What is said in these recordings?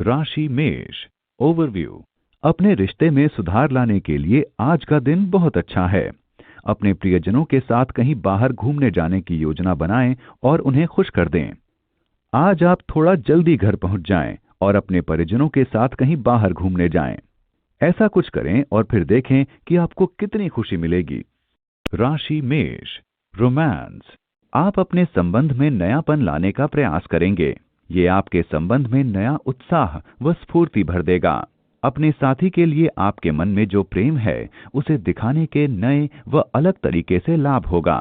राशि मेष। ओवरव्यू। अपने रिश्ते में सुधार लाने के लिए आज का दिन बहुत अच्छा है। अपने प्रियजनों के साथ कहीं बाहर घूमने जाने की योजना बनाएं और उन्हें खुश कर दें। आज आप थोड़ा जल्दी घर पहुंच जाएं और अपने परिजनों के साथ कहीं बाहर घूमने जाएं। ऐसा कुछ करें और फिर देखें कि आपको कितनी खुशी मिलेगी। राशि मेष। रोमांस। आप अपने संबंध में नयापन लाने का प्रयास करेंगे। ये आपके संबंध में नया उत्साह व स्फूर्ति भर देगा। अपने साथी के लिए आपके मन में जो प्रेम है उसे दिखाने के नए व अलग तरीके से लाभ होगा।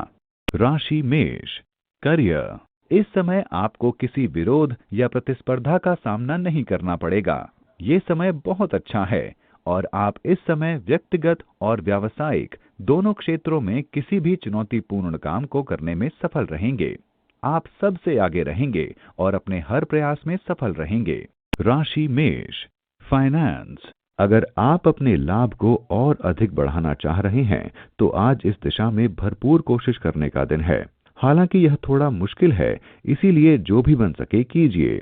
राशि मेष। करियर। इस समय आपको किसी विरोध या प्रतिस्पर्धा का सामना नहीं करना पड़ेगा। ये समय बहुत अच्छा है और आप इस समय व्यक्तिगत और व्यावसायिक दोनों क्षेत्रों में किसी भी चुनौतीपूर्ण काम को करने में सफल रहेंगे। आप सबसे आगे रहेंगे और अपने हर प्रयास में सफल रहेंगे। राशि मेष। फाइनेंस। अगर आप अपने लाभ को और अधिक बढ़ाना चाह रहे हैं तो आज इस दिशा में भरपूर कोशिश करने का दिन है। हालांकि यह थोड़ा मुश्किल है, इसीलिए जो भी बन सके कीजिए।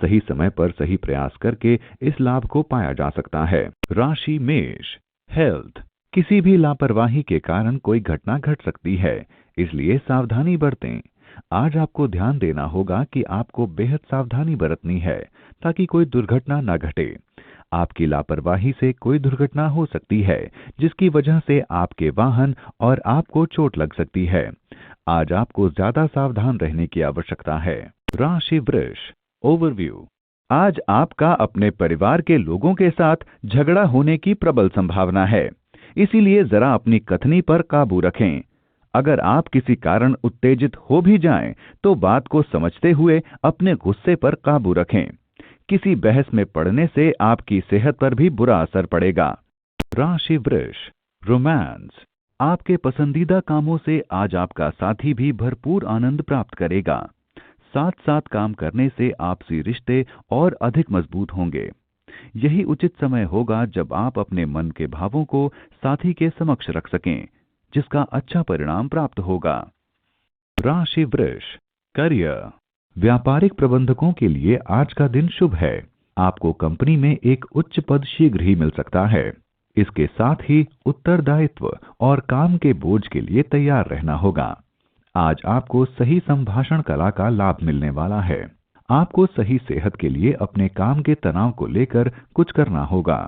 सही समय पर सही प्रयास करके इस लाभ को पाया जा सकता है। राशि मेष। हेल्थ। किसी भी लापरवाही के कारण कोई घटना घट सकती है, इसलिए सावधानी बरतें। आज आपको ध्यान देना होगा कि आपको बेहद सावधानी बरतनी है ताकि कोई दुर्घटना न घटे। आपकी लापरवाही से कोई दुर्घटना हो सकती है जिसकी वजह से आपके वाहन और आपको चोट लग सकती है। आज आपको ज्यादा सावधान रहने की आवश्यकता है। राशि वृष। ओवरव्यू। आज आपका अपने परिवार के लोगों के साथ झगड़ा होने की प्रबल संभावना है, इसीलिए जरा अपनी कथनी पर काबू रखें। अगर आप किसी कारण उत्तेजित हो भी जाएं, तो बात को समझते हुए अपने गुस्से पर काबू रखें। किसी बहस में पड़ने से आपकी सेहत पर भी बुरा असर पड़ेगा। राशि वृष। रोमांस। आपके पसंदीदा कामों से आज आपका साथी भी भरपूर आनंद प्राप्त करेगा। साथ साथ काम करने से आपसी रिश्ते और अधिक मजबूत होंगे। यही उचित समय होगा जब आप अपने मन के भावों को साथी के समक्ष रख सकें, जिसका अच्छा परिणाम प्राप्त होगा। राशि वृष। करियर। व्यापारिक प्रबंधकों के लिए आज का दिन शुभ है। आपको कंपनी में एक उच्च पद शीघ्र ही मिल सकता है। इसके साथ ही उत्तरदायित्व और काम के बोझ के लिए तैयार रहना होगा। आज आपको सही संभाषण कला का लाभ मिलने वाला है। आपको सही सेहत के लिए अपने काम के तनाव को लेकर कुछ करना होगा।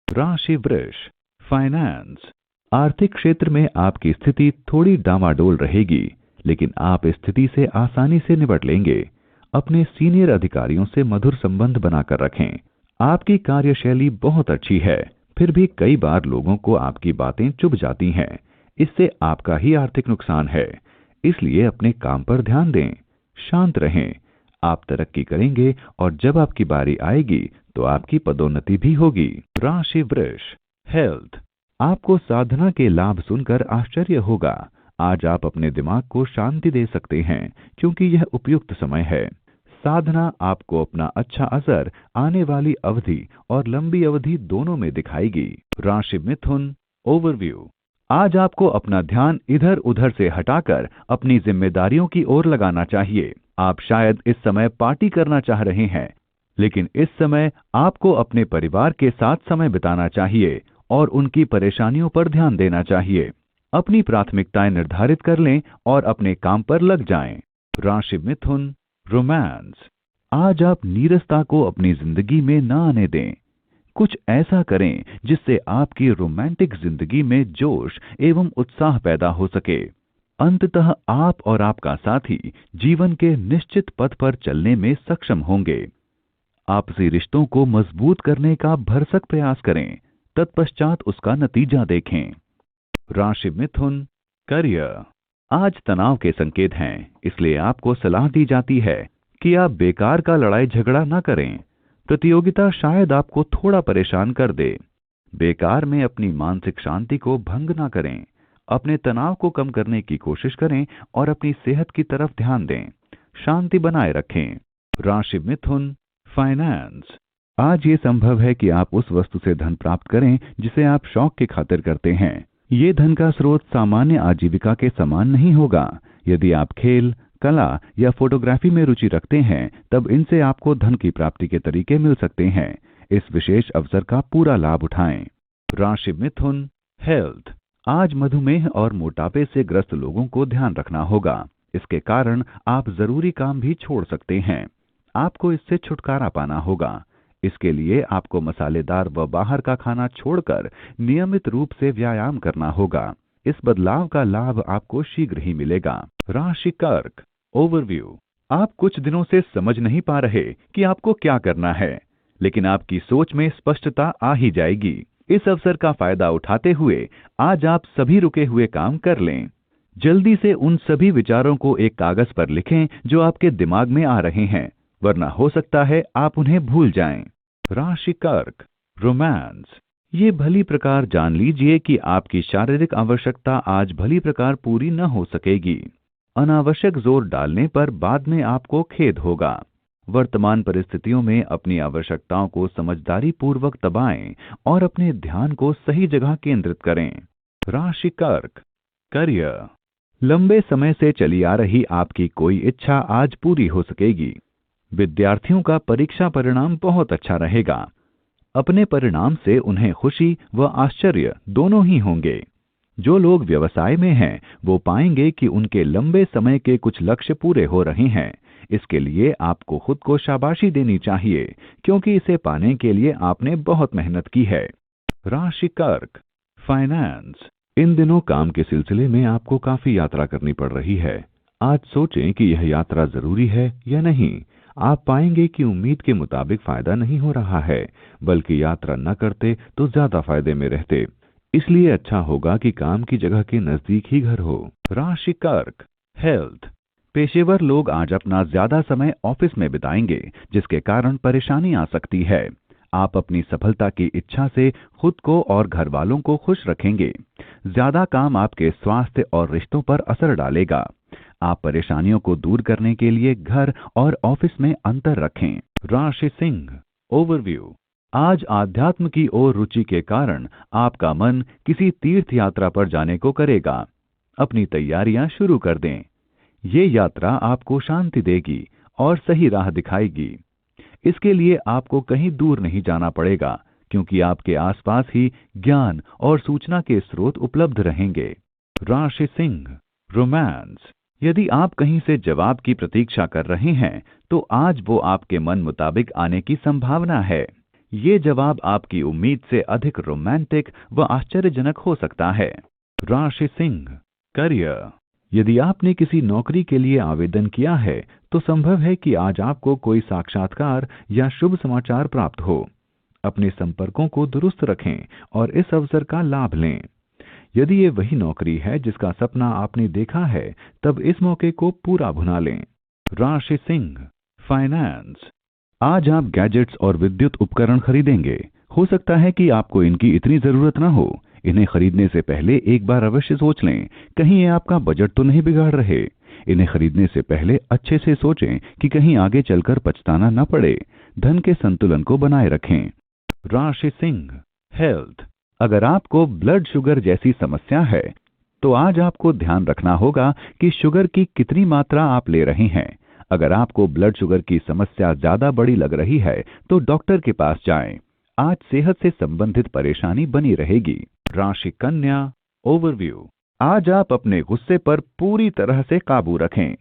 राशि वृष। फाइनेंस। आर्थिक क्षेत्र में आपकी स्थिति थोड़ी डामाडोल रहेगी, लेकिन आप इस स्थिति से आसानी से निपट लेंगे। अपने सीनियर अधिकारियों से मधुर संबंध बनाकर रखें। आपकी कार्यशैली बहुत अच्छी है, फिर भी कई बार लोगों को आपकी बातें चुभ जाती हैं। इससे आपका ही आर्थिक नुकसान है, इसलिए अपने काम पर ध्यान दें। शांत रहें। आप तरक्की करेंगे और जब आपकी बारी आएगी तो आपकी पदोन्नति भी होगी। राशि वृष। हेल्थ। आपको साधना के लाभ सुनकर आश्चर्य होगा। आज आप अपने दिमाग को शांति दे सकते हैं क्योंकि यह उपयुक्त समय है। साधना आपको अपना अच्छा असर आने वाली अवधि और लंबी अवधि दोनों में दिखाएगी। राशि मिथुन। ओवरव्यू। आज आपको अपना ध्यान इधर उधर से हटाकर अपनी जिम्मेदारियों की ओर लगाना चाहिए। आप शायद इस समय पार्टी करना चाह रहे हैं, लेकिन इस समय आपको अपने परिवार के साथ समय बिताना चाहिए और उनकी परेशानियों पर ध्यान देना चाहिए। अपनी प्राथमिकताएं निर्धारित कर लें और अपने काम पर लग जाएं। राशि मिथुन। रोमांस। आज आप नीरसता को अपनी जिंदगी में न आने दें। कुछ ऐसा करें जिससे आपकी रोमांटिक जिंदगी में जोश एवं उत्साह पैदा हो सके। अंततः आप और आपका साथी जीवन के निश्चित पथ पर चलने में सक्षम होंगे। आपसी रिश्तों को मजबूत करने का भरसक प्रयास करें, तत्पश्चात उसका नतीजा देखें। राशि मिथुन। करियर। आज तनाव के संकेत हैं, इसलिए आपको सलाह दी जाती है कि आप बेकार का लड़ाई झगड़ा न करें। प्रतियोगिता शायद आपको थोड़ा परेशान कर दे। बेकार में अपनी मानसिक शांति को भंग ना करें। अपने तनाव को कम करने की कोशिश करें और अपनी सेहत की तरफ ध्यान दें। शांति बनाए रखें। राशि मिथुन। फाइनेंस। आज ये संभव है कि आप उस वस्तु से धन प्राप्त करें जिसे आप शौक की खातिर करते हैं। ये धन का स्रोत सामान्य आजीविका के समान नहीं होगा। यदि आप खेल, कला या फोटोग्राफी में रुचि रखते हैं, तब इनसे आपको धन की प्राप्ति के तरीके मिल सकते हैं। इस विशेष अवसर का पूरा लाभ उठाएं। राशि मिथुन, हेल्थ। आज मधुमेह और मोटापे से ग्रस्त लोगों को ध्यान रखना होगा। इसके कारण आप जरूरी काम भी छोड़ सकते हैं। आपको इससे छुटकारा पाना होगा। इसके लिए आपको मसालेदार व बाहर का खाना छोड़कर नियमित रूप से व्यायाम करना होगा। इस बदलाव का लाभ आपको शीघ्र ही मिलेगा। राशि कर्क, ओवरव्यू। आप कुछ दिनों से समझ नहीं पा रहे कि आपको क्या करना है, लेकिन आपकी सोच में स्पष्टता आ ही जाएगी। इस अवसर का फायदा उठाते हुए आज आप सभी रुके हुए काम कर लें। जल्दी से उन सभी विचारों को एक कागज पर लिखें जो आपके दिमाग में आ रहे हैं, वरना हो सकता है आप उन्हें भूल जाएं। राशि कर्क, रोमांस। ये भली प्रकार जान लीजिए कि आपकी शारीरिक आवश्यकता आज भली प्रकार पूरी न हो सकेगी। अनावश्यक जोर डालने पर बाद में आपको खेद होगा। वर्तमान परिस्थितियों में अपनी आवश्यकताओं को समझदारी पूर्वक दबाएं और अपने ध्यान को सही जगह केंद्रित करें। राशि कर्क, करियर। लंबे समय से चली आ रही आपकी कोई इच्छा आज पूरी हो सकेगी। विद्यार्थियों का परीक्षा परिणाम बहुत अच्छा रहेगा। अपने परिणाम से उन्हें खुशी व आश्चर्य दोनों ही होंगे। जो लोग व्यवसाय में हैं, वो पाएंगे कि उनके लंबे समय के कुछ लक्ष्य पूरे हो रहे हैं। इसके लिए आपको खुद को शाबाशी देनी चाहिए, क्योंकि इसे पाने के लिए आपने बहुत मेहनत की है। राशि कर्क, फाइनेंस। इन दिनों काम के सिलसिले में आपको काफी यात्रा करनी पड़ रही है। आज सोचें कि यह यात्रा जरूरी है या नहीं। आप पाएंगे कि उम्मीद के मुताबिक फायदा नहीं हो रहा है, बल्कि यात्रा न करते तो ज्यादा फायदे में रहते। इसलिए अच्छा होगा कि काम की जगह के नजदीक ही घर हो। राशि कर्क, हेल्थ। पेशेवर लोग आज अपना ज्यादा समय ऑफिस में बिताएंगे, जिसके कारण परेशानी आ सकती है। आप अपनी सफलता की इच्छा से खुद को और घर वालों को खुश रखेंगे। ज्यादा काम आपके स्वास्थ्य और रिश्तों पर असर डालेगा। आप परेशानियों को दूर करने के लिए घर और ऑफिस में अंतर रखें। राशि सिंह, ओवरव्यू। आज आध्यात्म की ओर रुचि के कारण आपका मन किसी तीर्थ यात्रा पर जाने को करेगा। अपनी तैयारियां शुरू कर दें। ये यात्रा आपको शांति देगी और सही राह दिखाएगी। इसके लिए आपको कहीं दूर नहीं जाना पड़ेगा, क्योंकि आपके आसपास ही ज्ञान और सूचना के स्रोत उपलब्ध रहेंगे। राशि सिंह, रोमांस। यदि आप कहीं से जवाब की प्रतीक्षा कर रहे हैं, तो आज वो आपके मन मुताबिक आने की संभावना है। ये जवाब आपकी उम्मीद से अधिक रोमांटिक व आश्चर्यजनक हो सकता है। राशि सिंह, करियर। यदि आपने किसी नौकरी के लिए आवेदन किया है, तो संभव है कि आज आपको कोई साक्षात्कार या शुभ समाचार प्राप्त हो। अपने संपर्कों को दुरुस्त रखें और इस अवसर का लाभ लें। यदि ये वही नौकरी है जिसका सपना आपने देखा है, तब इस मौके को पूरा भुना लें। राशि सिंह, फाइनेंस। आज आप गैजेट्स और विद्युत उपकरण खरीदेंगे। हो सकता है कि आपको इनकी इतनी जरूरत न हो। इन्हें खरीदने से पहले एक बार अवश्य सोच लें, कहीं ये आपका बजट तो नहीं बिगाड़ रहे। इन्हें खरीदने से पहले अच्छे से सोचें कि कहीं आगे चलकर पछताना न पड़े। धन के संतुलन को बनाए रखें। राशि सिंह, हेल्थ। अगर आपको ब्लड शुगर जैसी समस्या है, तो आज आपको ध्यान रखना होगा कि शुगर की कितनी मात्रा आप ले रहे हैं। अगर आपको ब्लड शुगर की समस्या ज्यादा बड़ी लग रही है, तो डॉक्टर के पास जाएं। आज सेहत से संबंधित परेशानी बनी रहेगी। राशि कन्या, ओवरव्यू। आज आप अपने गुस्से पर पूरी तरह से काबू रखें।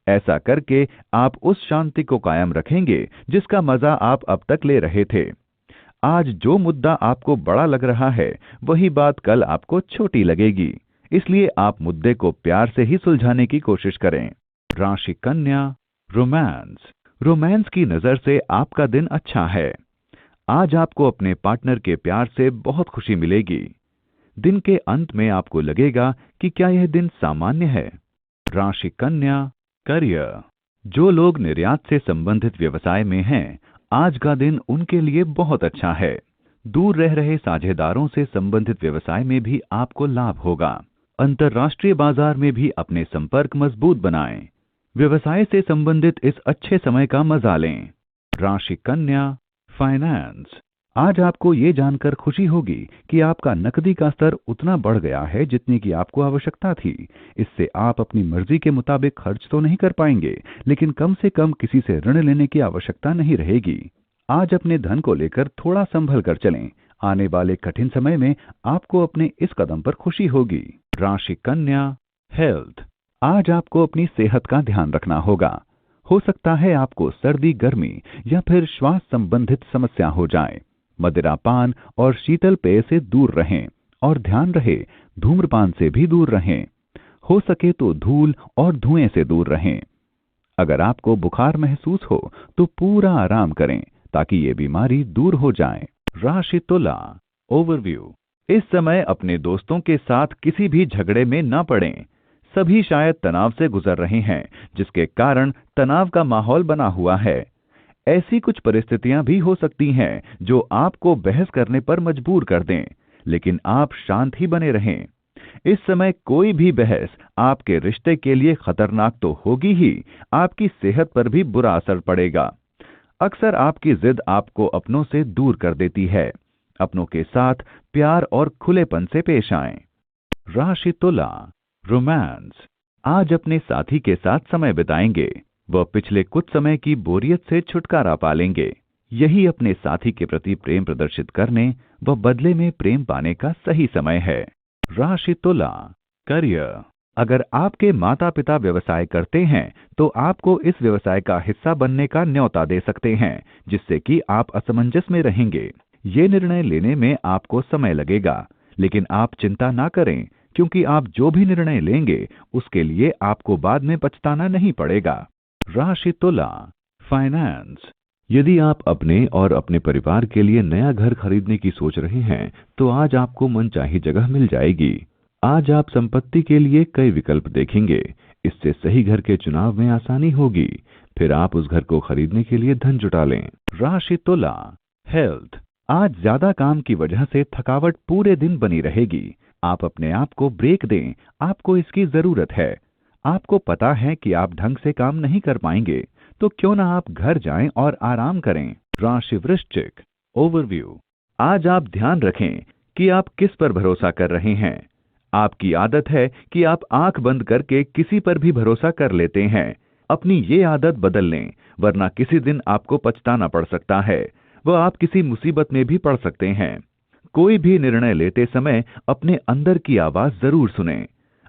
ऐसा करके आप उस शांति को कायम रखेंगे जिसका मजा आप अब तक ले रहे थे। आज जो मुद्दा आपको बड़ा लग रहा है, वही बात कल आपको छोटी लगेगी। इसलिए आप मुद्दे को प्यार से ही सुलझाने की कोशिश करें। राशि कन्या, रोमांस। रोमांस की नजर से आपका दिन अच्छा है। आज आपको अपने पार्टनर के प्यार से बहुत खुशी मिलेगी। दिन के अंत में आपको लगेगा कि क्या यह दिन सामान्य है। राशि कन्या, करियर। जो लोग निर्यात से संबंधित व्यवसाय में हैं, आज का दिन उनके लिए बहुत अच्छा है। दूर रह रहे साझेदारों से संबंधित व्यवसाय में भी आपको लाभ होगा। अंतर्राष्ट्रीय बाजार में भी अपने संपर्क मजबूत बनाएं। व्यवसाय से संबंधित इस अच्छे समय का मजा लें। राशि कन्या, फाइनेंस। आज आपको ये जानकर खुशी होगी कि आपका नकदी का स्तर उतना बढ़ गया है जितनी की आपको आवश्यकता थी। इससे आप अपनी मर्जी के मुताबिक खर्च तो नहीं कर पाएंगे, लेकिन कम से कम किसी से ऋण लेने की आवश्यकता नहीं रहेगी। आज अपने धन को लेकर थोड़ा संभल कर चलें। आने वाले कठिन समय में आपको अपने इस कदम पर खुशी होगी। राशि कन्या, हेल्थ। आज आपको अपनी सेहत का ध्यान रखना होगा। हो सकता है आपको सर्दी, गर्मी या फिर श्वास संबंधित समस्या हो जाए। मदिरापान और शीतल पेय से दूर रहें और ध्यान रहे धूम्रपान से भी दूर रहें। हो सके तो धूल और धुएं से दूर रहें। अगर आपको बुखार महसूस हो तो पूरा आराम करें ताकि ये बीमारी दूर हो जाए। राशि तुला, ओवरव्यू। इस समय अपने दोस्तों के साथ किसी भी झगड़े में न पड़ें। सभी शायद तनाव से गुजर रहे हैं, जिसके कारण तनाव का माहौल बना हुआ है। ऐसी कुछ परिस्थितियां भी हो सकती हैं जो आपको बहस करने पर मजबूर कर दें, लेकिन आप शांत ही बने रहें। इस समय कोई भी बहस आपके रिश्ते के लिए खतरनाक तो होगी ही, आपकी सेहत पर भी बुरा असर पड़ेगा। अक्सर आपकी जिद आपको अपनों से दूर कर देती है। अपनों के साथ प्यार और खुलेपन से पेश आएं। राशि तुला, रोमांस। आज अपने साथी के साथ समय बिताएंगे। वह पिछले कुछ समय की बोरियत से छुटकारा पालेंगे। यही अपने साथी के प्रति प्रेम प्रदर्शित करने व बदले में प्रेम पाने का सही समय है। राशि तुला, करियर। अगर आपके माता पिता व्यवसाय करते हैं तो आपको इस व्यवसाय का हिस्सा बनने का न्योता दे सकते हैं, जिससे कि आप असमंजस में रहेंगे। ये निर्णय लेने में आपको समय लगेगा, लेकिन आप चिंता ना करें, क्योंकि आप जो भी निर्णय लेंगे उसके लिए आपको बाद में पछताना नहीं पड़ेगा। राशि तुला, फाइनेंस। यदि आप अपने और अपने परिवार के लिए नया घर खरीदने की सोच रहे हैं तो आज आपको मनचाही जगह मिल जाएगी। आज आप संपत्ति के लिए कई विकल्प देखेंगे। इससे सही घर के चुनाव में आसानी होगी। फिर आप उस घर को खरीदने के लिए धन जुटा लें। राशि तुला, हेल्थ। आज ज्यादा काम की वजह से थकावट पूरे दिन बनी रहेगी। आप अपने आप को ब्रेक दें, आपको इसकी जरूरत है। आपको पता है कि आप ढंग से काम नहीं कर पाएंगे, तो क्यों ना आप घर जाएं और आराम करें। राशि वृश्चिक, ओवरव्यू। आज आप ध्यान रखें कि आप किस पर भरोसा कर रहे हैं। आपकी आदत है कि आप आंख बंद करके किसी पर भी भरोसा कर लेते हैं। अपनी ये आदत बदल लें, वरना किसी दिन आपको पछताना पड़ सकता है। वह आप किसी मुसीबत में भी पड़ सकते हैं। कोई भी निर्णय लेते समय अपने अंदर की आवाज जरूर सुनें।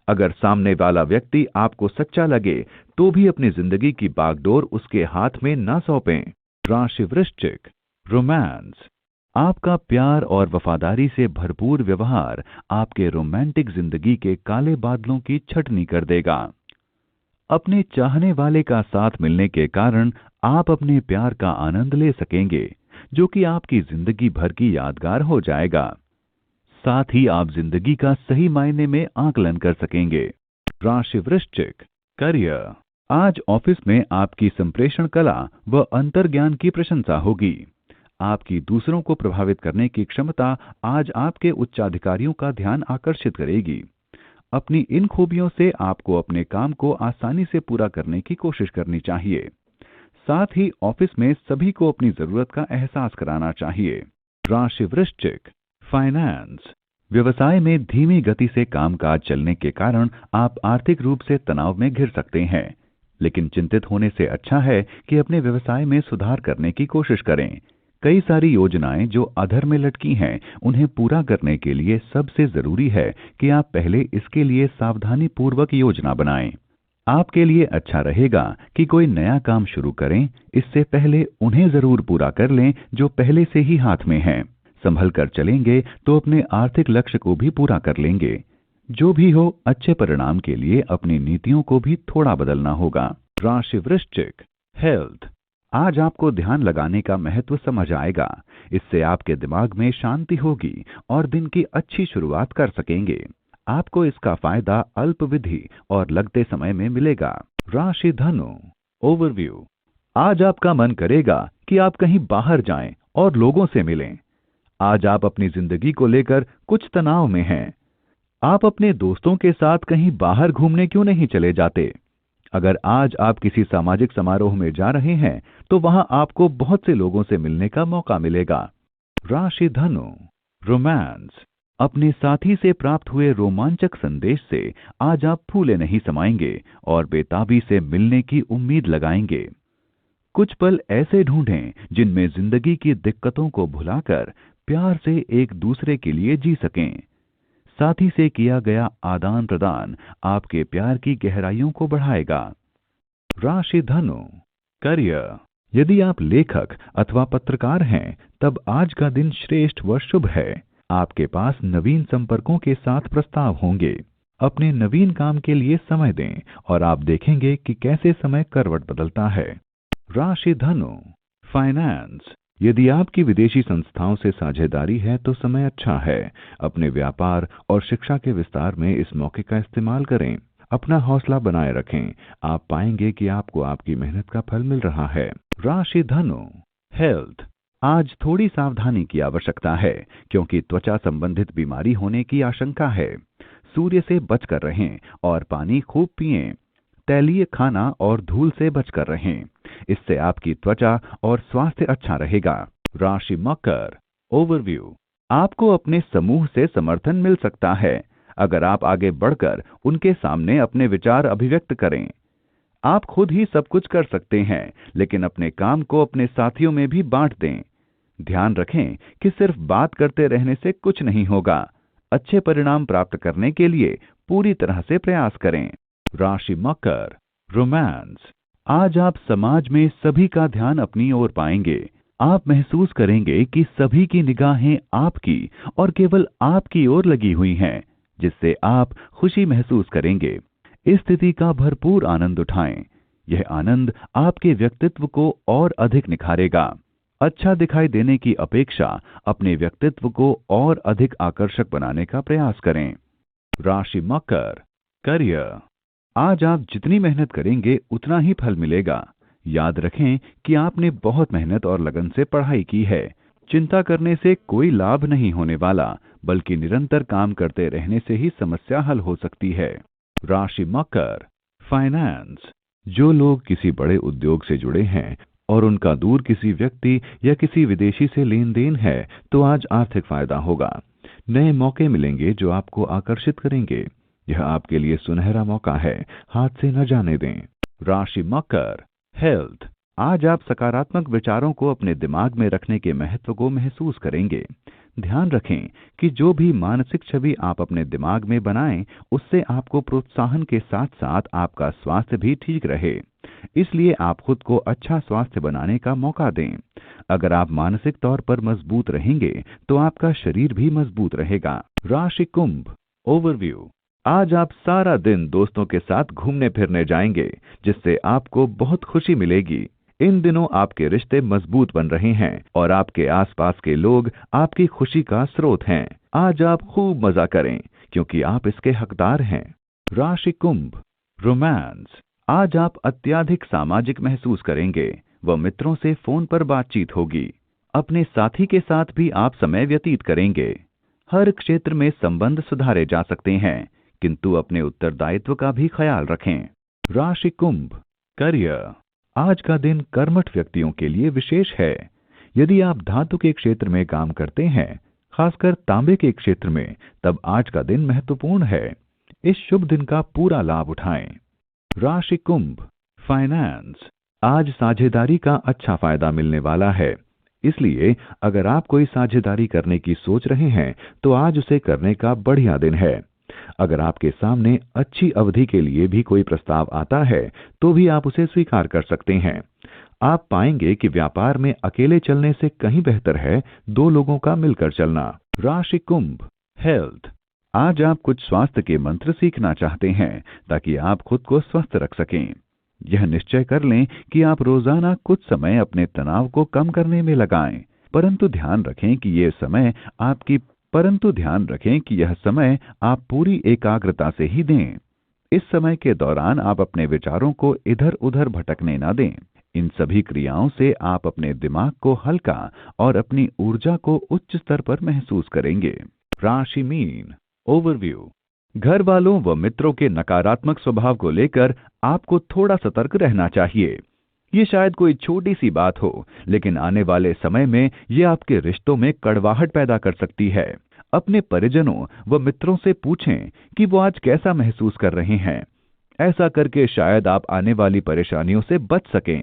अगर सामने वाला व्यक्ति आपको सच्चा लगे तो भी अपनी जिंदगी की बागडोर उसके हाथ में ना सौंपें। राशि वृश्चिक, रोमांस। आपका प्यार और वफादारी से भरपूर व्यवहार आपके रोमांटिक जिंदगी के काले बादलों की छटनी कर देगा। अपने चाहने वाले का साथ मिलने के कारण आप अपने प्यार का आनंद ले सकेंगे, जो कि आपकी जिंदगी भर की यादगार हो जाएगा। साथ ही आप जिंदगी का सही मायने में आकलन कर सकेंगे। राशि वृश्चिक, करियर। आज ऑफिस में आपकी संप्रेषण कला व अंतर्ज्ञान की प्रशंसा होगी। आपकी दूसरों को प्रभावित करने की क्षमता आज आपके उच्चाधिकारियों का ध्यान आकर्षित करेगी। अपनी इन खूबियों से आपको अपने काम को आसानी से पूरा करने की कोशिश करनी चाहिए। साथ ही ऑफिस में सभी को अपनी जरूरत का एहसास कराना चाहिए। राशि वृश्चिक, फाइनेंस। व्यवसाय में धीमी गति से कामकाज चलने के कारण आप आर्थिक रूप से तनाव में घिर सकते हैं, लेकिन चिंतित होने से अच्छा है कि अपने व्यवसाय में सुधार करने की कोशिश करें। कई सारी योजनाएं जो अधर में लटकी हैं, उन्हें पूरा करने के लिए सबसे जरूरी है कि आप पहले इसके लिए सावधानी पूर्वक योजना बनाएं। आपके लिए अच्छा रहेगा कि कोई नया काम शुरू करें, इससे पहले उन्हें जरूर पूरा कर लें जो पहले से ही हाथ में हैं। संभल कर चलेंगे तो अपने आर्थिक लक्ष्य को भी पूरा कर लेंगे। जो भी हो, अच्छे परिणाम के लिए अपनी नीतियों को भी थोड़ा बदलना होगा। राशि वृश्चिक, हेल्थ। आज आपको ध्यान लगाने का महत्व समझ आएगा। इससे आपके दिमाग में शांति होगी और दिन की अच्छी शुरुआत कर सकेंगे। आपको इसका फायदा अल्पविधि और लगते समय में मिलेगा। राशि धनु, ओवरव्यू। आज आपका मन करेगा कि आप कहीं बाहर जाएं और लोगों से मिलें। आज आप अपनी जिंदगी को लेकर कुछ तनाव में हैं। आप अपने दोस्तों के साथ कहीं बाहर घूमने क्यों नहीं चले जाते? अगर आज आप किसी सामाजिक समारोह में जा रहे हैं तो वहां आपको बहुत से लोगों से मिलने का मौका मिलेगा। राशि धनु, रोमांस। अपने साथी से प्राप्त हुए रोमांचक संदेश से आज आप फूले नहीं समाएंगे और बेताबी से मिलने की उम्मीद लगाएंगे। कुछ पल ऐसे ढूंढें जिनमें जिंदगी की दिक्कतों को भुलाकर प्यार से एक दूसरे के लिए जी सकें। साथी से किया गया आदान प्रदान आपके प्यार की गहराइयों को बढ़ाएगा। राशि धनु, करियर। यदि आप लेखक अथवा पत्रकार हैं, तब आज का दिन श्रेष्ठ व शुभ है। आपके पास नवीन संपर्कों के साथ प्रस्ताव होंगे। अपने नवीन काम के लिए समय दें और आप देखेंगे कि कैसे समय करवट बदलता है। राशि धनु, फाइनेंस। यदि आपकी विदेशी संस्थाओं से साझेदारी है तो समय अच्छा है। अपने व्यापार और शिक्षा के विस्तार में इस मौके का इस्तेमाल करें। अपना हौसला बनाए रखें। आप पाएंगे कि आपको आपकी मेहनत का फल मिल रहा है। राशि धनु, हेल्थ। आज थोड़ी सावधानी की आवश्यकता है क्योंकि त्वचा संबंधित बीमारी होने की आशंका है। सूर्य से बचकर रहें और पानी खूब पिएं। तैलीय खाना और धूल से बचकर रहें। इससे आपकी त्वचा और स्वास्थ्य अच्छा रहेगा। राशि मकर, ओवरव्यू। आपको अपने समूह से समर्थन मिल सकता है अगर आप आगे बढ़कर उनके सामने अपने विचार अभिव्यक्त करें। आप खुद ही सब कुछ कर सकते हैं, लेकिन अपने काम को अपने साथियों में भी बांट दें। ध्यान रखें कि सिर्फ बात करते रहने से कुछ नहीं होगा। अच्छे परिणाम प्राप्त करने के लिए पूरी तरह से प्रयास करें। राशि मकर, रोमांस। आज आप समाज में सभी का ध्यान अपनी ओर पाएंगे। आप महसूस करेंगे कि सभी की निगाहें आपकी और केवल आपकी ओर लगी हुई हैं, जिससे आप खुशी महसूस करेंगे। इस स्थिति का भरपूर आनंद उठाएं। यह आनंद आपके व्यक्तित्व को और अधिक निखारेगा। अच्छा दिखाई देने की अपेक्षा अपने व्यक्तित्व को और अधिक आकर्षक बनाने का प्रयास करें। राशि मकर, करियर। आज आप जितनी मेहनत करेंगे उतना ही फल मिलेगा। याद रखें कि आपने बहुत मेहनत और लगन से पढ़ाई की है। चिंता करने से कोई लाभ नहीं होने वाला, बल्कि निरंतर काम करते रहने से ही समस्या हल हो सकती है। राशि मकर, फाइनेंस। जो लोग किसी बड़े उद्योग से जुड़े हैं और उनका दूर किसी व्यक्ति या किसी विदेशी से लेन देन है, तो आज आर्थिक फायदा होगा। नए मौके मिलेंगे जो आपको आकर्षित करेंगे। यह आपके लिए सुनहरा मौका है, हाथ से न जाने दें। राशि मकर, हेल्थ। आज आप सकारात्मक विचारों को अपने दिमाग में रखने के महत्व को महसूस करेंगे। ध्यान रखें कि जो भी मानसिक छवि आप अपने दिमाग में बनाएं, उससे आपको प्रोत्साहन के साथ साथ आपका स्वास्थ्य भी ठीक रहे। इसलिए आप खुद को अच्छा स्वास्थ्य बनाने का मौका दें। अगर आप मानसिक तौर पर मजबूत रहेंगे तो आपका शरीर भी मजबूत रहेगा। राशि कुंभ, ओवरव्यू। आज आप सारा दिन दोस्तों के साथ घूमने फिरने जाएंगे, जिससे आपको बहुत खुशी मिलेगी। इन दिनों आपके रिश्ते मजबूत बन रहे हैं और आपके आसपास के लोग आपकी खुशी का स्रोत हैं। आज आप खूब मजा करें क्योंकि आप इसके हकदार हैं। राशि कुंभ, रोमांस। आज आप अत्यधिक सामाजिक महसूस करेंगे व मित्रों से फोन पर बातचीत होगी। अपने साथी के साथ भी आप समय व्यतीत करेंगे। हर क्षेत्र में संबंध सुधारे जा सकते हैं, किंतु अपने उत्तरदायित्व का भी ख्याल रखें। राशि कुंभ, करियर। आज का दिन कर्मठ व्यक्तियों के लिए विशेष है। यदि आप धातु के क्षेत्र में काम करते हैं, खासकर तांबे के क्षेत्र में, तब आज का दिन महत्वपूर्ण है। इस शुभ दिन का पूरा लाभ उठाएं। राशि कुंभ, फाइनेंस। आज साझेदारी का अच्छा फायदा मिलने वाला है। इसलिए अगर आप कोई साझेदारी करने की सोच रहे हैं तो आज उसे करने का बढ़िया दिन है। अगर आपके सामने अच्छी अवधि के लिए भी कोई प्रस्ताव आता है तो भी आप उसे स्वीकार कर सकते हैं। आप पाएंगे कि व्यापार में अकेले चलने से कहीं बेहतर है दो लोगों का मिलकर चलना। राशि कुंभ, हेल्थ। आज आप कुछ स्वास्थ्य के मंत्र सीखना चाहते हैं ताकि आप खुद को स्वस्थ रख सकें। यह निश्चय कर लें कि आप रोजाना कुछ समय अपने तनाव को कम करने में लगाएं, परंतु ध्यान रखें कि यह समय आप पूरी एकाग्रता से ही दें। इस समय के दौरान आप अपने विचारों को इधर उधर भटकने ना दें। इन सभी क्रियाओं से आप अपने दिमाग को हल्का और अपनी ऊर्जा को उच्च स्तर पर महसूस करेंगे। राशि मीन, ओवरव्यू। घर वालों व मित्रों के नकारात्मक स्वभाव को लेकर आपको थोड़ा सतर्क रहना चाहिए। ये शायद कोई छोटी सी बात हो, लेकिन आने वाले समय में ये आपके रिश्तों में कड़वाहट पैदा कर सकती है। अपने परिजनों व मित्रों से पूछें कि वो आज कैसा महसूस कर रहे हैं। ऐसा करके शायद आप आने वाली परेशानियों से बच सकें।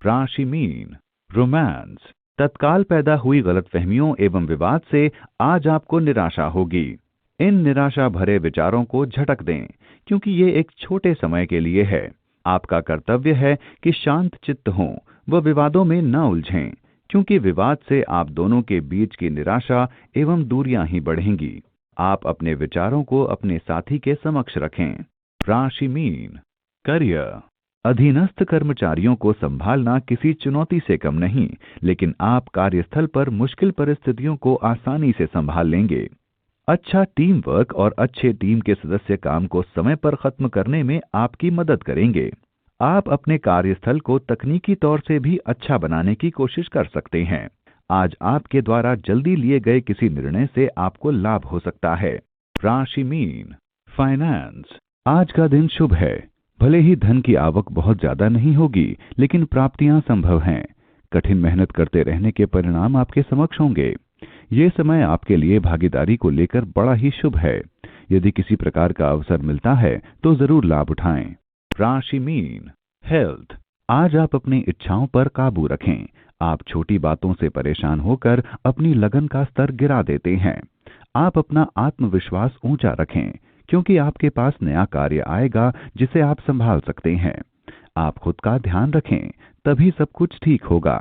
राशि मीन, रोमांस। तत्काल पैदा हुई गलतफहमियों एवं विवाद से आज आपको निराशा होगी। इन निराशा भरे विचारों को झटक दें, क्योंकि ये एक छोटे समय के लिए है। आपका कर्तव्य है कि शांत चित्त हों व विवादों में न उलझें, क्योंकि विवाद से आप दोनों के बीच की निराशा एवं दूरियां ही बढ़ेंगी। आप अपने विचारों को अपने साथी के समक्ष रखें। राशि मीन, करियर। अधीनस्थ कर्मचारियों को संभालना किसी चुनौती से कम नहीं, लेकिन आप कार्यस्थल पर मुश्किल परिस्थितियों को आसानी से संभाल लेंगे। अच्छा टीम वर्क और अच्छे टीम के सदस्य काम को समय पर खत्म करने में आपकी मदद करेंगे। आप अपने कार्यस्थल को तकनीकी तौर से भी अच्छा बनाने की कोशिश कर सकते हैं। आज आपके द्वारा जल्दी लिए गए किसी निर्णय से आपको लाभ हो सकता है। राशि मीन, फाइनेंस। आज का दिन शुभ है। भले ही धन की आवक बहुत ज्यादा नहीं होगी, लेकिन प्राप्तियां संभव हैं। कठिन मेहनत करते रहने के परिणाम आपके समक्ष होंगे। ये समय आपके लिए भागीदारी को लेकर बड़ा ही शुभ है। यदि किसी प्रकार का अवसर मिलता है तो जरूर लाभ उठाएं। राशि मीन, हेल्थ। आज आप अपनी इच्छाओं पर काबू रखें। आप छोटी बातों से परेशान होकर अपनी लगन का स्तर गिरा देते हैं। आप अपना आत्मविश्वास ऊंचा रखें, क्योंकि आपके पास नया कार्य आएगा जिसे आप संभाल सकते हैं। आप खुद का ध्यान रखें, तभी सब कुछ ठीक होगा।